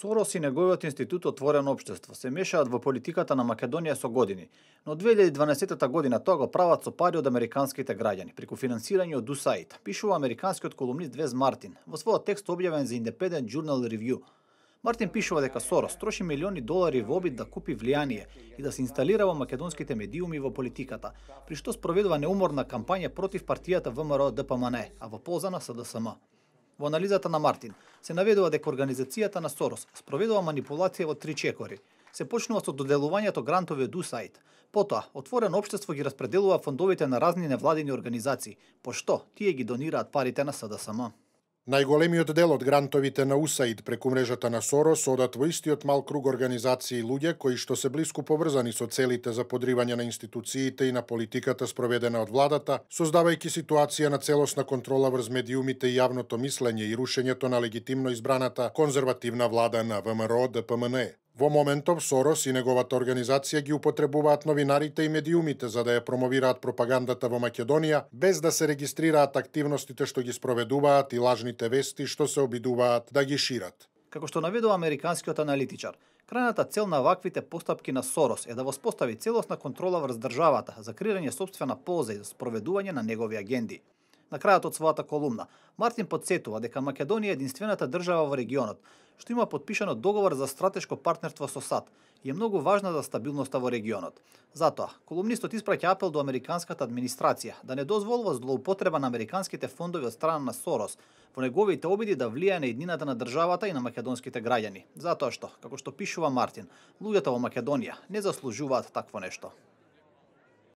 Сорос и неговиот институт Отворено општество се мешаат во политиката на Македонија со години, но 2012 година тоа го прават со пари од американските граѓани, преку финансирање од USAID, пишува американскиот колумнист Вез Мартин во својот текст објавен за Independent Journal Review. Мартин пишува дека Сорос троши милиони долари во обид да купи влијание и да се инсталира во македонските медиуми во политиката, при што спроведува неуморна кампања против партијата ВМРО ДПМН, а во полза на СДСМ. Во анализата на Мартин се наведува дека организацијата на Сорос спроведува манипулација во три чекори. Се почнува со доделувањето грантови од USAID. Потоа, Отворено општество ги распределува фондовите на разни невладини организации, пошто тие ги донираат парите на СДСМ. Најголемиот дел од грантовите на USAID преку мрежата на Сорос одат во истиот мал круг организации и луѓе кои што се блиску поврзани со целите за подривање на институциите и на политиката спроведена од владата, создавајќи ситуација на целосна контрола врз медиумите и јавното мислење и рушењето на легитимно избраната конзервативна влада на ВМРО ДПМН. Во моментов Сорос и неговата организација ги употребуваат новинарите и медиумите за да ја промовираат пропагандата во Македонија, без да се регистрираат активностите што ги спроведуваат и лажните вести што се обидуваат да ги шират. Како што наведува американскиот аналитичар, крајната цел на ваквите постапки на Сорос е да воспостави целосна контрола врз државата за креирање сопствена полза и за спроведување на негови агенди. На крајот од својата колумна, Мартин подсетува дека Македонија е единствената држава во регионот што има подпишано договор за стратешко партнерство со САД и е многу важна за стабилноста во регионот. Затоа, колумнистот испраќа апел до американската администрација да не дозволува злоупотреба на американските фондови од страна на Сорос во неговите обиди да влијае на иднината на државата и на македонските граѓани. Затоа што, како што пишува Мартин, луѓето во Македонија не заслужуваат такво нешто.